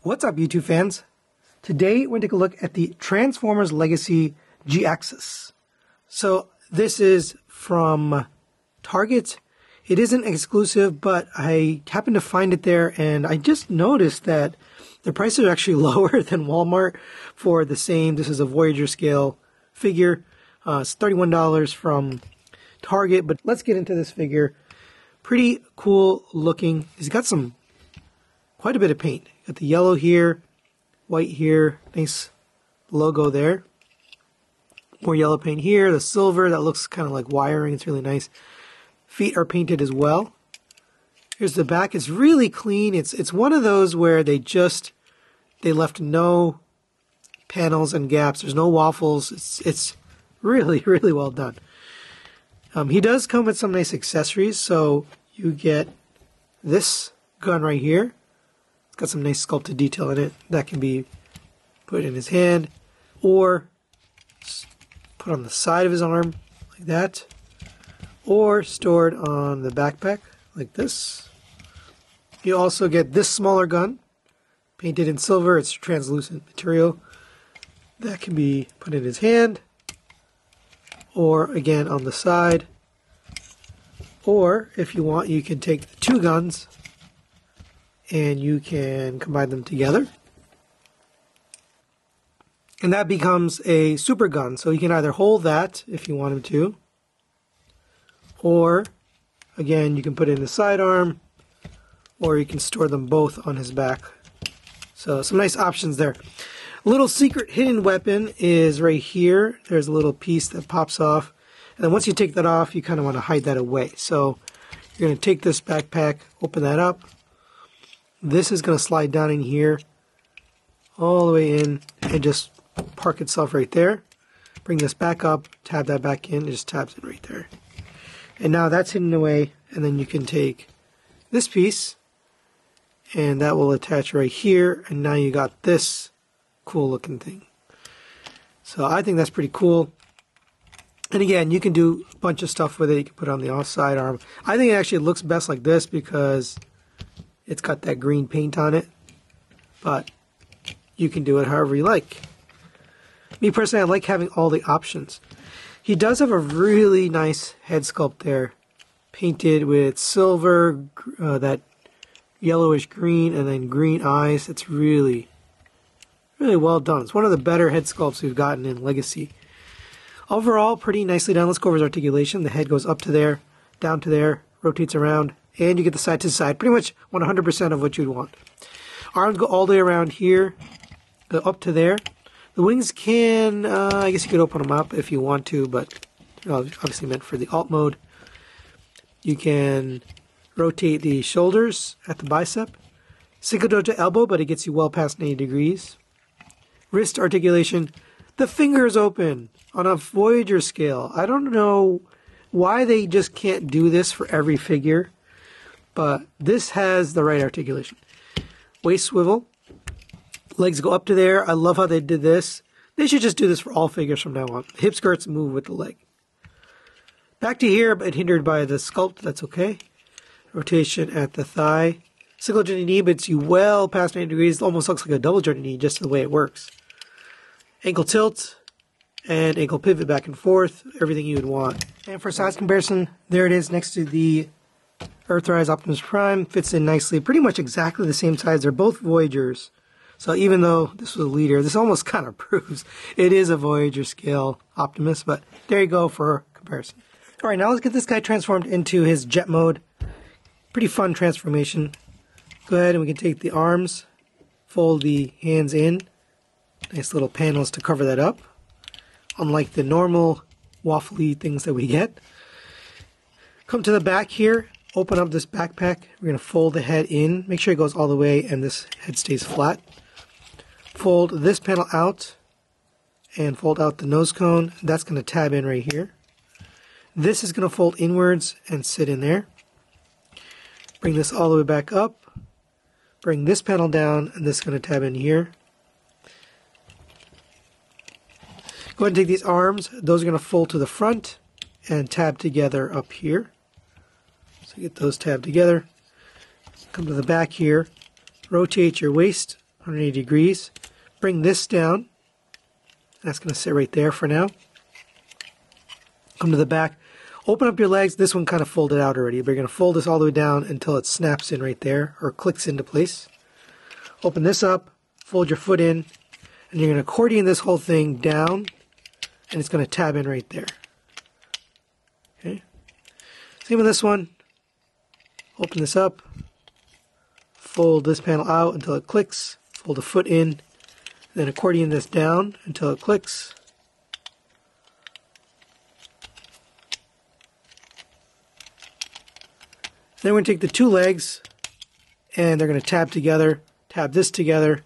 What's up, YouTube fans? Today we're going to take a look at the Transformers Legacy Jhiaxus. So this is from Target. It isn't exclusive, but I happened to find it there, and I just noticed that the prices are actually lower than Walmart for the same. This is a Voyager scale figure. It's $31 from Target, but let's get into this figure. Pretty cool looking. He's got quite a bit of paint. Got the yellow here, white here, nice logo there. More yellow paint here, the silver, that looks kind of like wiring, it's really nice. Feet are painted as well. Here's the back, it's really clean. It's one of those where they left no panels and gaps. There's no waffles. It's really, really well done. He does come with some nice accessories, so you get this gun right here. It's got some nice sculpted detail in it. That can be put in his hand or put on the side of his arm like that, or stored on the backpack like this. You also get this smaller gun painted in silver. It's translucent material. That can be put in his hand or again on the side. Or if you want, you can take the two guns and you can combine them together. And that becomes a super gun. So you can either hold that if you want him to, or again, you can put it in the sidearm, or you can store them both on his back. So some nice options there. A little secret hidden weapon is right here. There's a little piece that pops off. And then once you take that off, you kind of want to hide that away. So you're going to take this backpack, open that up. This is going to slide down in here, all the way in, and just park itself right there. Bring this back up, tab that back in, it just tabs it right there. And now that's hidden away, and then you can take this piece, and that will attach right here, and now you got this cool looking thing. So I think that's pretty cool. And again, you can do a bunch of stuff with it. You can put it on the offside arm. I think it actually looks best like this because it's got that green paint on it. But you can do it however you like. Me personally, I like having all the options. He does have a really nice head sculpt there. Painted with silver, that yellowish green, and then green eyes. It's really, really well done. It's one of the better head sculpts we've gotten in Legacy. Overall, pretty nicely done. Let's go over his articulation. The head goes up to there, down to there, rotates around, and you get the side to side. Pretty much 100% of what you'd want. Arms go all the way around here, go up to there. The wings can, I guess you could open them up if you want to, but obviously meant for the alt mode. You can rotate the shoulders at the bicep. Single dojo elbow, but it gets you well past 90 degrees. Wrist articulation. The finger is open on a Voyager scale. I don't know why they just can't do this for every figure, but this has the right articulation. Waist swivel. Legs go up to there. I love how they did this. They should just do this for all figures from now on. Hip skirts move with the leg. Back to here, but hindered by the sculpt. That's okay. Rotation at the thigh. Single jointed knee, but it's you well past 90 degrees. It almost looks like a double jointed knee, just the way it works. Ankle tilt and ankle pivot back and forth. Everything you would want. And for size comparison, there it is next to the Earthrise Optimus Prime. Fits in nicely. Pretty much exactly the same size. They're both Voyagers. So even though this was a leader, this almost kind of proves it is a Voyager scale Optimus. But there you go for comparison. Alright, now let's get this guy transformed into his jet mode. Pretty fun transformation. Go ahead and we can take the arms, fold the hands in. Nice little panels to cover that up. Unlike the normal waffly things that we get. Come to the back here. Open up this backpack. We're going to fold the head in. Make sure it goes all the way and this head stays flat. Fold this panel out and fold out the nose cone. That's going to tab in right here. This is going to fold inwards and sit in there. Bring this all the way back up. Bring this panel down and this is going to tab in here. Go ahead and take these arms. Those are going to fold to the front and tab together up here. So get those tabbed together. Come to the back here. Rotate your waist 180 degrees. Bring this down. That's going to sit right there for now. Come to the back. Open up your legs. This one kind of folded out already, but you're going to fold this all the way down until it snaps in right there or clicks into place. Open this up, fold your foot in, and you're going to accordion this whole thing down, and it's going to tab in right there. Okay. Same with this one. Open this up, fold this panel out until it clicks, fold the foot in, then accordion this down until it clicks. Then we're going to take the two legs and they're going to tab together, tab this together.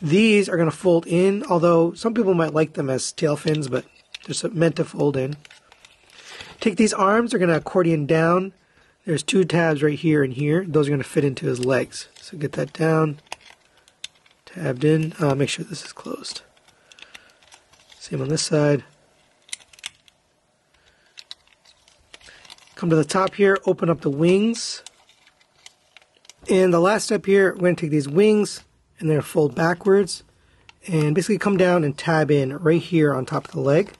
These are going to fold in, although some people might like them as tail fins, but they're meant to fold in. Take these arms, they're going to accordion down. There's two tabs right here and here. Those are going to fit into his legs. So get that down, tabbed in. Make sure this is closed. Same on this side. Come to the top here, open up the wings. And the last step here, we're going to take these wings and then fold backwards and basically come down and tab in right here on top of the leg.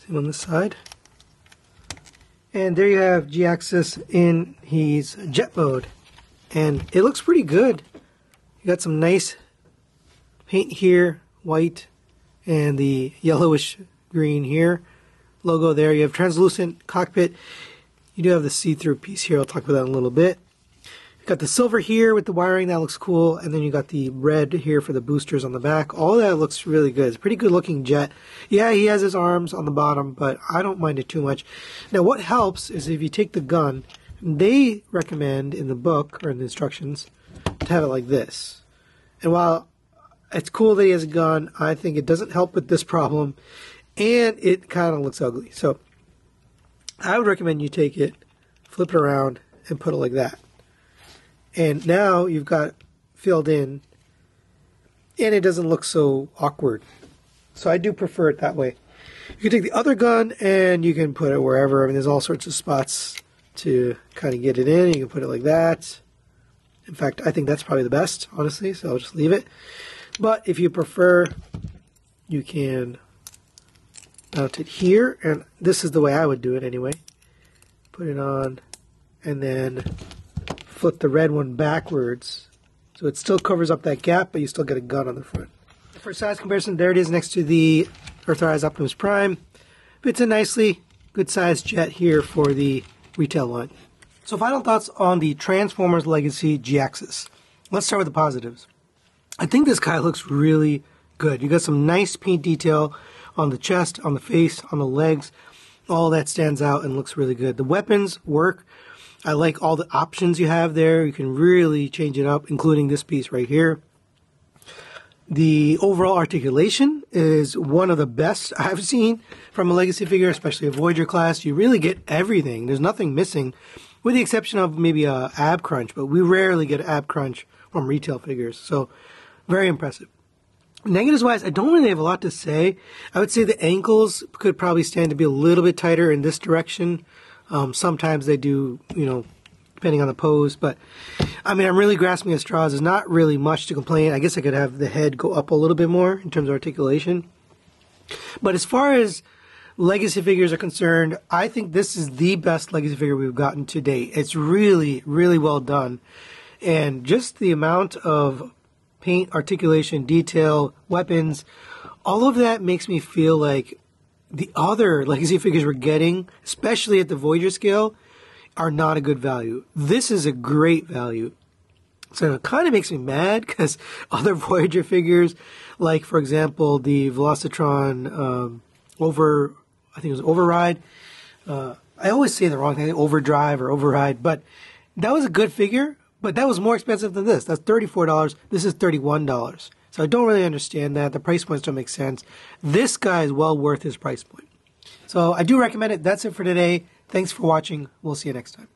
Same on this side. And there you have Jhiaxus in his jet mode. And it looks pretty good. You got some nice paint here, white, and the yellowish green here. Logo there. You have translucent cockpit. You do have the see-through piece here. I'll talk about that in a little bit. You've got the silver here with the wiring. That looks cool. And then you got the red here for the boosters on the back. All that looks really good. It's a pretty good looking jet. Yeah, he has his arms on the bottom, but I don't mind it too much. Now, what helps is if you take the gun, they recommend in the book or in the instructions to have it like this. And while it's cool that he has a gun, I think it doesn't help with this problem. And it kind of looks ugly. So I would recommend you take it, flip it around, and put it like that. And now you've got filled in, and it doesn't look so awkward. So I do prefer it that way. You can take the other gun, and you can put it wherever. I mean, there's all sorts of spots to kind of get it in. You can put it like that. In fact, I think that's probably the best, honestly, so I'll just leave it. But if you prefer, you can mount it here, and this is the way I would do it anyway. Put it on, and then flip the red one backwards, so it still covers up that gap, but you still get a gun on the front. For size comparison, there it is next to the Earthrise Optimus Prime. Fits in nicely. Good size jet here for the retail line. So final thoughts on the Transformers Legacy Jhiaxus. Let's start with the positives. I think this guy looks really good. You got some nice paint detail on the chest, on the face, on the legs. All that stands out and looks really good. The weapons work. I like all the options you have there. You can really change it up, including this piece right here. The overall articulation is one of the best I've seen from a Legacy figure, especially a Voyager class. You really get everything. There's nothing missing, with the exception of maybe a ab crunch, but we rarely get ab crunch from retail figures. So very impressive. Negatives-wise, I don't really have a lot to say. I would say the ankles could probably stand to be a little bit tighter in this direction. Sometimes they do, depending on the pose. But, I mean, I'm really grasping at straws. There's not really much to complain. I guess I could have the head go up a little bit more in terms of articulation. But as far as Legacy figures are concerned, I think this is the best Legacy figure we've gotten to date. It's really, really well done. And just the amount of paint, articulation, detail, weapons, all of that makes me feel like the other Legacy figures we're getting, especially at the Voyager scale, are not a good value. This is a great value. So it kind of makes me mad because other Voyager figures, like for example the Velocitron I think it was Override. I always say the wrong thing, Overdrive or Override, but that was a good figure. But that was more expensive than this. That's $34. This is $31. So I don't really understand that. The price points don't make sense. This guy is well worth his price point. So I do recommend it. That's it for today. Thanks for watching. We'll see you next time.